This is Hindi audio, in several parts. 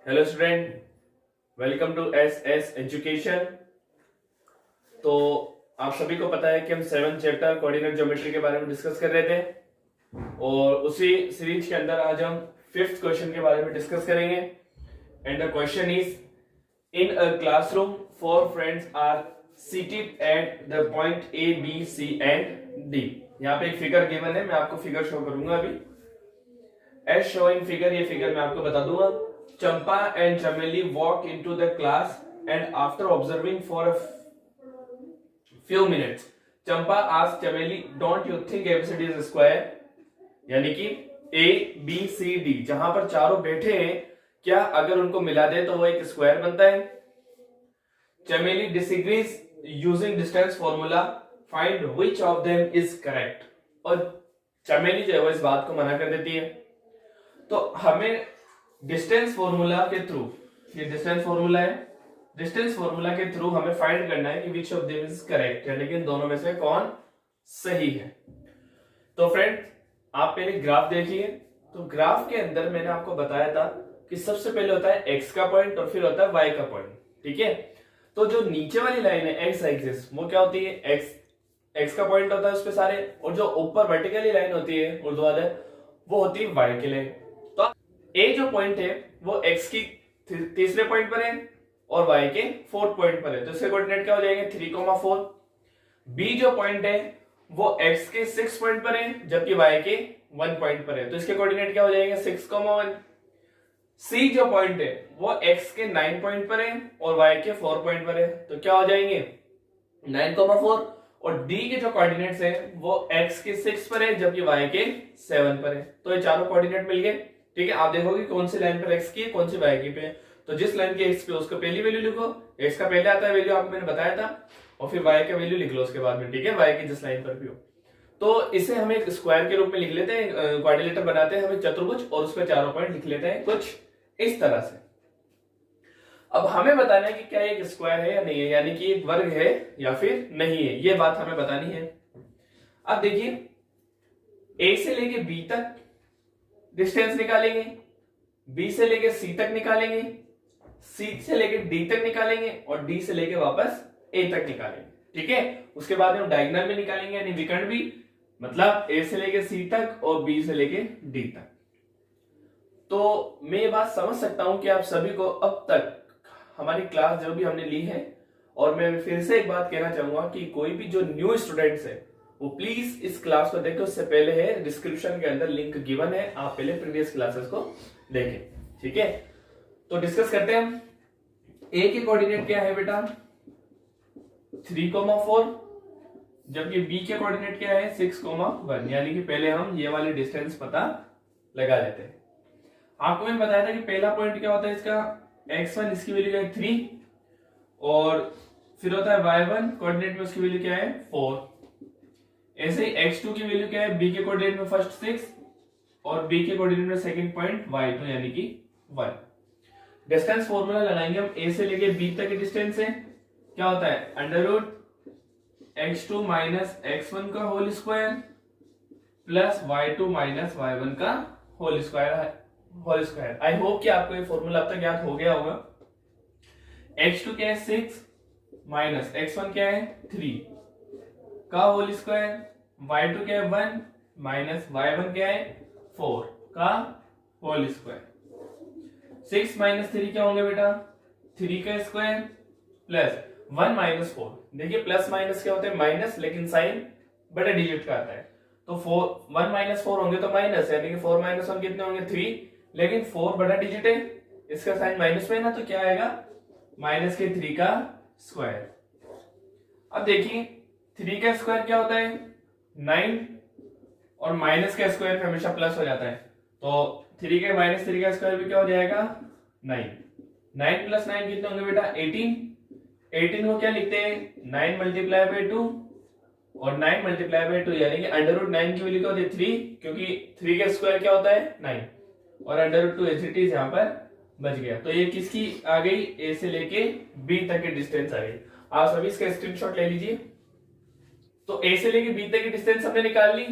Hello student, welcome to S S education. तो आप सभी को पता है कि हम 7th चैप्टर कोऑर्डिनेट ज्योमेट्री के बारे में डिस्कस कर रहे थे और उसी सीरीज के अंदर आज हम 5th क्वेश्चन के बारे में डिस्कस करेंगे। And the question is, in a classroom 4 friends are seated at the point A B C and D. यहाँ पे एक फिगर गिवन है, मैं आपको फिगर शो करूंगा अभी। एज शो इन फिगर, ये फिगर मैं आपको बता दूंगा। Champa and Chameli walk into the class and after observing for a few minutes, Champa asked Chameli, "Don't you think ABCD is a square?" यानी कि A, B, C, D जहां पर चारों बैठे हैं, क्या अगर उनको मिला दे तो वो एक स्क्वायर बनता है? Chameli disagrees using distance formula. Find which of them is correct. और चमेली जो है वो इस बात को मना कर देती है। तो हमें डिस्टेंस फॉर्मूला के थ्रू, ये डिस्टेंस फॉर्मूला है, डिस्टेंस फॉर्मूला के थ्रू हमें फाइंड करना है कि which of them is correct, यानी कि इन दोनों में से कौन सही है। तो फ्रेंड, आप पहले ग्राफ देखिए। तो ग्राफ के अंदर मैंने आपको बताया था कि सबसे पहले होता है एक्स का पॉइंट और फिर होता है वाई का पॉइंट, ठीक है। तो जो नीचे वाली लाइन है एक्स एक्सिस, वो क्या होती है? एक्स का पॉइंट होता है उस पे सारे, और जो ऊपर वर्टिकली लाइन होती है ऊर्ध्वाधर, वो होती है वाई के लिए। ए जो पॉइंट है वो एक्स की तीसरे पॉइंट पर है और वाई के 4th पॉइंट पर है, तो इसके कोऑर्डिनेट क्या हो जाएंगे? 3,4। बी जो पॉइंट है वो एक्स के 6 पॉइंट पर है जबकि वाई के 1 पॉइंट पर है, तो इसके कोऑर्डिनेट क्या हो जाएंगे? 6,1। सी जो पॉइंट है वो एक्स के 9 पॉइंट पर है और वाई के 4 पॉइंट पर है, तो क्या हो जाएंगे? 9,4। और डी के जो कोऑर्डिनेट्स है वो एक्स के 6 पर है जबकि वाई के 7 पर है, तो ये चारों कोऑर्डिनेट मिल गए, ठीक है। आप देखोगे कौन सी लाइन पर एक्स की है, कौन सी वाई की पे है, तो जिस लाइन के एक्स पे उसको पहली वैल्यू लिखो, एक्स का पहले आता है वैल्यू, आपको मैंने बताया था, और फिर वाई का वैल्यू लिख लो उसके बाद में, ठीक है, वाई की जिस लाइन पर भी हो। तो इसे हम एक स्क्वायर के रूप में लिख लेते हैं, क्वाड्रिलेटर बनाते हैं हम चतुर्भुज, और उसके चारों पॉइंट लिख लेते हैं कुछ इस तरह से। अब हमें बताना है कि क्या एक स्क्वायर है या नहीं है, यानी कि एक वर्ग है या फिर नहीं है, ये बात हमें बतानी है। अब देखिए, ए से लेके बी तक डिस्टेंस निकालेंगे, बी से लेके सी तक निकालेंगे, सी से लेके डी तक निकालेंगे और डी से लेके वापस ए तक निकालेंगे, ठीक है। उसके बाद में हम डायगोनल भी निकालेंगे, यानी विकर्ण भी, मतलब ए से लेके सी तक और बी से लेके डी तक। तो मैं ये बात समझ सकता हूं कि आप सभी को अब तक हमारी क्लास जो भी हमने ली है, और मैं फिर से एक बात कहना चाहूंगा कि कोई भी जो न्यू स्टूडेंट्स है वो प्लीज इस क्लास को देखें। उससे पहले है डिस्क्रिप्शन के अंदर लिंक गिवन है, आप पहले प्रीवियस क्लासेस को देखें, ठीक है। तो डिस्कस करते हैं हम। ए के कोऑर्डिनेट क्या है बेटा? 3,4, जबकि बी के कोऑर्डिनेट क्या है? 6,1, यानी कि पहले हम ये वाली डिस्टेंस पता लगा लेते हैं। आपको मैंने बताया था कि पहला पॉइंट क्या होता है इसका? x1, इसकी वैल्यू क्या है? 3, और फिर होता है y1, कोऑर्डिनेट में उसकी वैल्यू क्या है? 4। ऐसे ही x2 की वैल्यू क्या है? b के कोऑर्डिनेट में फर्स्ट 6 और b के कोऑर्डिनेट में सेकंड पॉइंट y2, यानी कि 1। डिस्टेंस फॉर्मूला लगाएंगे हम। a से लेके b तक की डिस्टेंस है, क्या होता है? Under root x2 minus x1 का whole square plus y2 minus y1 का होल स्क्वायर। आई होप कि आपको ये फॉर्मूला अब तक याद हो गया होगा। x2 क्या है? 6 माइनस x1 क्या है? 3 का होल स्क्वायर, y2 क्या है? 1 माइनस y1 क्या है? 4 का होल स्क्वायर। 6 माइनस 3 क्या होंगे बेटा? 3 का स्क्वायर प्लस 1 माइनस 4। देखिए प्लस माइनस क्या होते हैं? माइनस, लेकिन साइन बड़े डिजिट का आता है, तो 1 माइनस 4 होंगे तो माइनस, यानी कि 4 माइनस 1 कितने होंगे? 3, लेकिन 4 बड़ा डिजिट है, इसका साइन माइनस में है ना, तो क्या आएगा? माइनस के 3 का स्क्वायर। अब देखिए 3 का स्क्वायर क्या होता है? 9, और माइनस का स्क्वायर हमेशा प्लस हो जाता है, तो 3 का माइनस 3 का स्क्वायर भी क्या हो जाएगा? 9। 9 प्लस 9 कितने होंगे बेटा? 18। 18 को क्या लिखते हैं? 9 मल्टीप्लाई बाय 2, और 9 मल्टीप्लाई बाय 2 यानी कि अंडर रूट 9 की वैल्यू क्या होती है? 3, क्योंकि 3 का स्क्वायर क्या होता है? 9, और अंडर रूट 2 एसिटीज यहाँ पर बच गया। तो ये किसकी आ गई? ए से लेके बी तक की डिस्टेंस आ गई। आप सभी इसका स्क्रीनशॉट ले लीजिए। तो ए से लेके बी तक की डिस्टेंस हमने निकाल ली।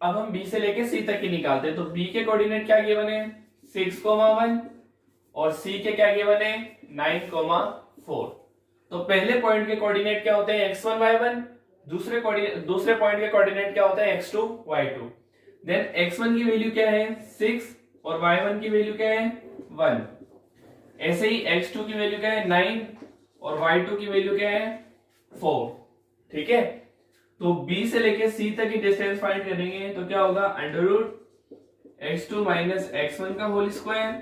अब हम बी से लेके सी तक की निकालते हैं। तो बी के कोऑर्डिनेट क्या गिवन है? 6,1, और सी के क्या गिवन है 9,4। तो पहले पॉइंट के कोऑर्डिनेट क्या होते हैं x1 y1, दूसरे पॉइंट के कोऑर्डिनेट क्या होते हैं x2 y2। देन x1 की वैल्यू क्या है 6 और y1 की वैल्यू क्या है 1। ऐसे ही x2 की वैल्यू क्या है 9 और y2 की वैल्यू क्या है 4। ठीक है, तो b से लेके c तक की डिस्टेंस फाइंड करेंगे तो क्या होगा √x2 माइनस x1 का whole square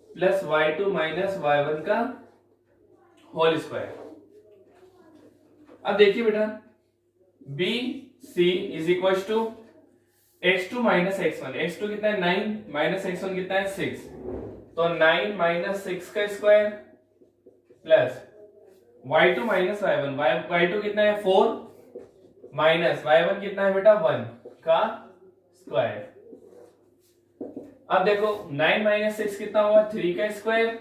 plus y2 minus y1 का होल स्क्वायर। अब देखिए बेटा B C is equal to x2 minus x1, x2 कितना है 9 माइनस x1 कितना है 6, तो 9 माइनस 6 का square plus y2 minus y1, y2 कितना है 4 माइनस y1 कितना है बेटा 1 का स्क्वायर। अब देखो 9 माइनस 6 कितना होगा 3 का स्क्वायर,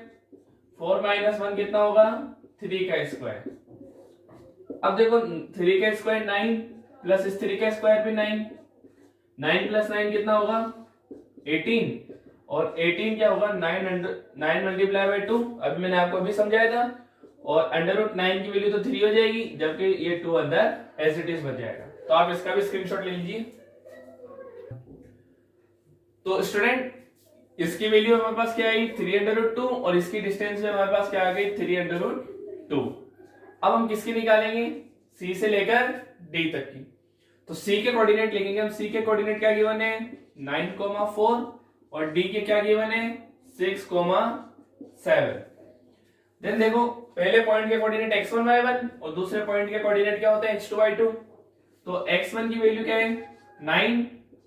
4 माइनस 1 कितना होगा 3 का स्क्वायर। अब देखो 3 का स्क्वायर 9 प्लस इस 3 का स्क्वायर भी 9, 9 प्लस 9 कितना होगा 18, और 18 क्या होगा 9 मल्टीप्लाई बाय 2, अभी मैंने आपको अभी समझाया था, और √9 की वैल्यू तो 3 हो जाएगी, जबकि ये 2 अंदर एज इट इज बच जाएगा। तो आप इसका भी स्क्रीनशॉट ले लीजिए। तो स्टूडेंट इसकी वैल्यू हमारे पास क्या आई 3√2 और इसकी डिस्टेंस में हमारे पास क्या आ गई 3√2। अब हम किसकी निकालेंगे C से लेकर D तक की। तो C के कोऑर्डिनेट लिखेंगे हम। C के कोऑर्डिनेट क्या गिवन है 9,4 और D के क्या गिवन है 6,7। देन देखो पहले पॉइंट के कोऑर्डिनेट x1 y1 और दूसरे पॉइंट के कोऑर्डिनेट क्या होते हैं x2 y2। तो x1 की वैल्यू क्या है 9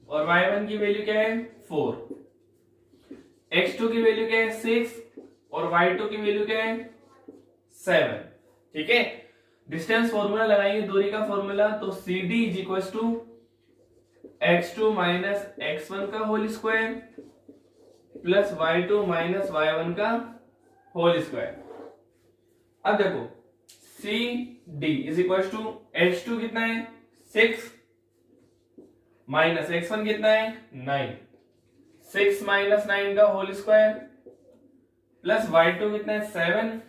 और y1 की वैल्यू क्या है 4, x2 की वैल्यू क्या है 6 और y2 की वैल्यू क्या है 7। ठीक है, डिस्टेंस फॉर्मूला लगाएंगे दूरी का फॉर्मूला, तो CD is equal to x2 minus x1 का whole square plus y2 minus y1 का होल स्क्वायर। अब देखो CD is equal to h2 कितना है 6 माइनस x1 कितना है 9, 6 माइनस 9 का होल स्क्वायर प्लस y2 कितना है 7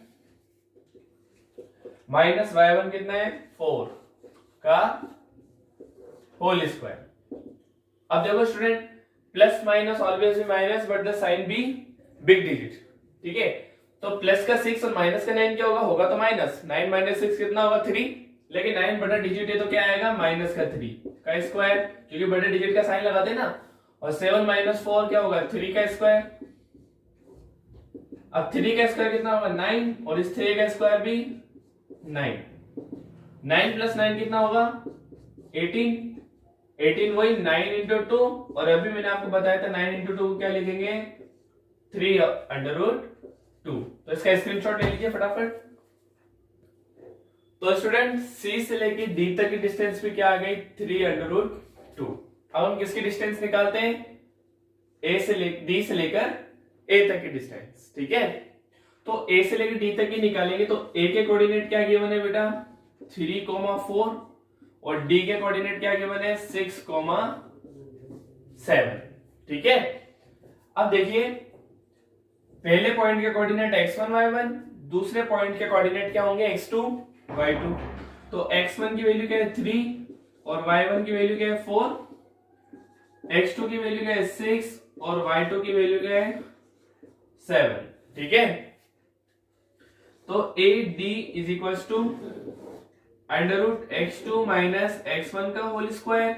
माइनस y1 कितना है 4 का होल स्क्वायर। अब देखो student plus minus always be minus but the sign be big digit. ठीक है, तो प्लस का 6 और माइनस का 9 क्या होगा तो माइनस 9 माइनस 6 कितना होगा 3, लेकिन 9 बड़ा डिजिट है तो क्या आएगा माइनस का 3 का स्क्वायर, क्योंकि बड़े डिजिट का साइन लगाते ना। और 7 माइनस 4 क्या होगा 3 का स्क्वायर। अब 3 का स्क्वायर कितना होगा 9 और इस 3 का स्क्वायर भी 9, 9 प्लस 9 कितना होगा 18, 18 वही 9 इंटू 2, और अभी मैंने आपको बताया था 9 इंटू 2 क्या लिखेंगे 3√2। तो इसका स्क्रीनशॉट ले लीजिए फटाफट। तो स्टूडेंट C से लेके D तक की डिस्टेंस भी क्या आ गई 3√2। अब हम किसकी डिस्टेंस निकालते हैं D से लेकर A तक की डिस्टेंस। ठीक है, तो A से लेकर D तक की निकालेंगे तो A के कोऑर्डिनेट क्या गिवन है बेटा 3,4 और D के कोऑर्डिनेट क्या गिवन है 6,7। ठीक है, अब देखिए पहले पॉइंट के कोऑर्डिनेट x1 y1, दूसरे पॉइंट के कोऑर्डिनेट क्या होंगे x2 y2। तो x1 की वैल्यू क्या है 3 और y1 की वैल्यू क्या है 4, x2 की वैल्यू क्या है 6 और y2 की वैल्यू क्या है 7। ठीक है, तो AD is equal to √x2 minus x1 का whole square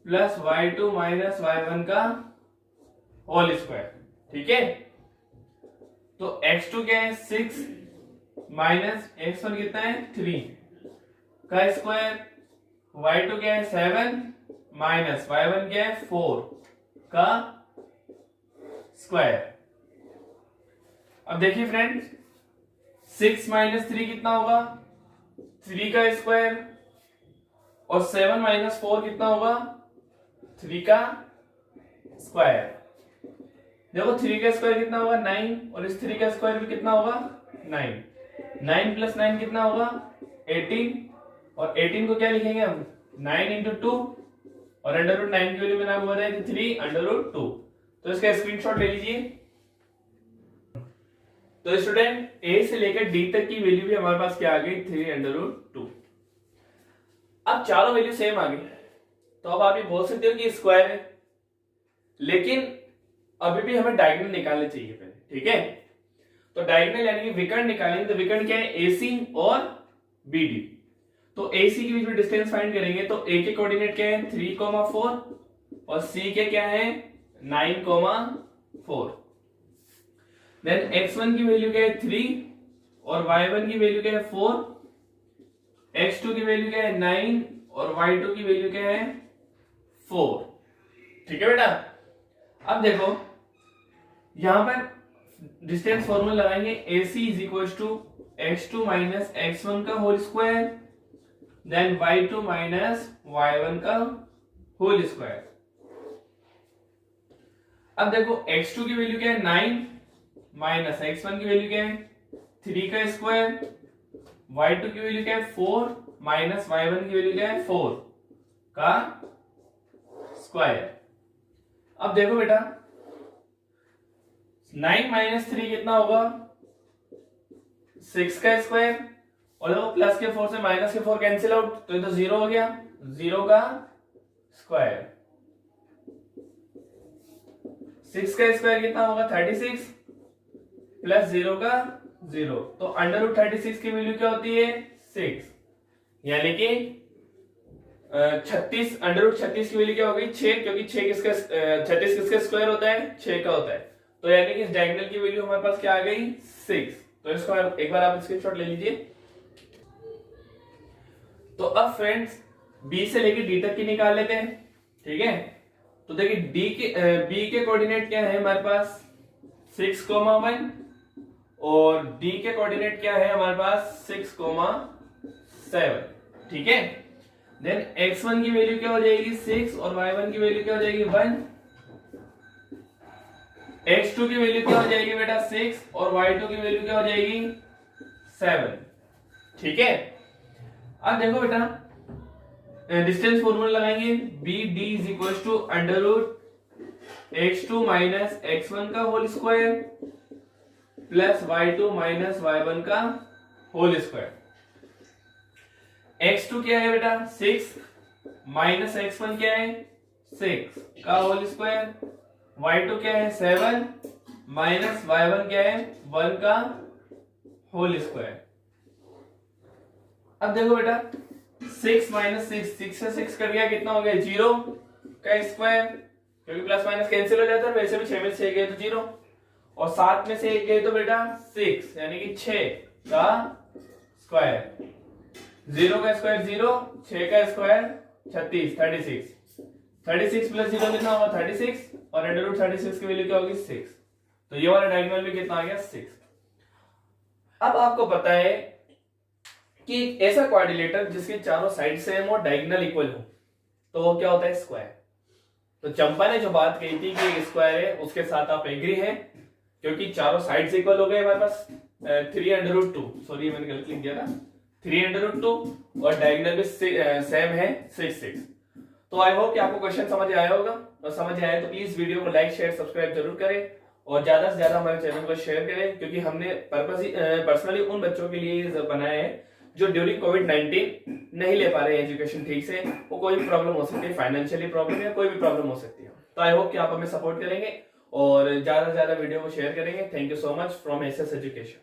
plus y2 minus y1 का होल स्क्वायर। ठीक है, तो x2 क्या है 6 माइनस x1 कितना है 3 का स्क्वायर, y2 क्या है 7 माइनस y1 क्या है 4 का स्क्वायर। अब देखिए फ्रेंड्स 6 माइनस 3 कितना होगा 3 का स्क्वायर, और 7 माइनस 4 कितना होगा 3 का स्क्वायर। देखो 3 का स्क्वायर कितना होगा 9 और इस 3 का स्क्वायर भी कितना होगा 9, 9 प्लस 9 कितना होगा 18, और 18 को क्या लिखेंगे हम 9 इंटू 2, और √9 की वैल्यू मैंने आपको बताई थी 3√2। तो इसका स्क्रीनशॉट ले लीजिए। तो स्टूडेंट ए से लेकर डी तक की वैल्यू भी हमारे पास क्या आ गई 3√2। अब चारों वैल्यू सेम आ गई, तो अब आप ये बोल सकते हो कि स्क्वायर है, लेकिन अभी भी हमें डायगोनल निकालने चाहिए पहले, ठीक है। तो डायगोनल यानी कि विकर्ण निकालेंगे, तो विकर्ण क्या है AC और BD। तो AC के बीच में डिस्टेंस फाइंड करेंगे, तो A के कोऑर्डिनेट क्या है 3,4 और C के क्या है 9,4। देन x1 की वैल्यू क्या है 3 और y1 की वैल्यू क्या है 4, x2 की वैल्यू क्या है 9 और y2 की वैल्यू क्या है 4। ठीक है बेटा। अब देखो यहां पर डिस्टेंस फॉर्मूला लगाएंगे, AC is equal to x2 minus x1 का whole square then y2 minus y1 का होल स्क्वायर। अब देखो x2 की वैल्यू क्या है 9 माइनस x1 की वैल्यू क्या है 3 का स्क्वायर, y2 की वैल्यू क्या है 4 माइनस y1 की वैल्यू क्या है 4 का स्क्वायर। अब देखो बेटा 9 माइनस 3 कितना होगा 6 का स्क्वायर, और देखो प्लस के 4 से माइनस के 4 कैंसिल आउट, तो ये तो 0 हो गया, 0 का स्क्वायर। 6 का स्क्वायर कितना होगा 36 प्लस 0 का 0, तो √36 की वैल्यू क्या होती है 6, यानी कि 36 √36 की वैल्यू क्या होगी 6, क्योंकि 36 किसका स्क्वायर होता है 6 का होता है। तो यानी कि इस डायगोनल की वैल्यू हमारे पास क्या आ गई 6। तो इसको एक बार आप स्क्रीनशॉट ले लीजिए। तो अब फ्रेंड्स बी से लेकर डी तक की निकाल लेते हैं, ठीक है। तो देखिए बी के कोऑर्डिनेट क्या है हमारे पास 6,1 और डी के कोऑर्डिनेट क्या है हमारे पास 6,7, ठीक है। देन x1 की वैल्यू क्या हो जाएगी 6 और y1 की वैल्यू क्या हो जाएगी 1, x2 की वैल्यू क्या हो जाएगी बेटा 6 और y2 की वैल्यू क्या हो जाएगी 7, ठीक है। अब देखो बेटा डिस्टेंस फॉर्मूला लगाएंगे, BD is equal to √x2 minus x1 का whole square plus y2 minus y1 का होल स्क्वायर। x2 क्या है बेटा 6 माइनस x1 क्या है 6 का होल स्क्वायर, y2 क्या है 7 माइनस y1 क्या है 1 का होल स्क्वायर। अब देखो बेटा 6 माइनस 6 से 6 कट गया, कितना हो गया 0 का स्क्वायर, क्योंकि प्लस माइनस कैंसिल हो जाता है, वैसे भी 6 में से 1 गए तो 0 और 7 में से 1 गए तो बेटा 6, यानी कि 6 का स्क्वायर। 0 का स्क्वायर 0, 6 का स्क्वायर 36 प्लस 0 कितना होगा 36 और √36 की वैल्यू क्या होगी 6। तो ये वाला डायगोनल भी कितना आ गया 6। अब आपको पता है कि ऐसा क्वाड्रिलेटर जिसके चारों साइड सेम और डायगोनल इक्वल हो तो वो क्या होता है स्क्वायर। तो चंपा ने जो बात कही थी कि स्क्वायर है उसके साथ आप एग्री हैं, क्योंकि चारों साइड से इक्वल हो गए हमारे पास 3√2, सॉरी मैंने गलत लिख दिया था 3√2 और डायगोनल भी सेम है 6। तो आई होप कि आपको क्वेश्चन समझ आया होगा, और समझ आया तो प्लीज वीडियो को लाइक शेयर सब्सक्राइब जरूर करें और ज्यादा से ज्यादा हमारे चैनल को शेयर करें, क्योंकि हमने पर्सनली उन बच्चों के लिए बनाया है जो ड्यूरिंग कोविड-19 नहीं ले पा रहे हैं एजुकेशन ठीक से, वो कोई भी प्रॉब्लम हो सकती है, फाइनेंशियली प्रॉब्लम या कोई भी प्रॉब्लम हो सकती है। तो आई होप कि आप हमें सपोर्ट करेंगे और ज्यादा से ज्यादा वीडियो को शेयर करेंगे। Thank you so much from SS education.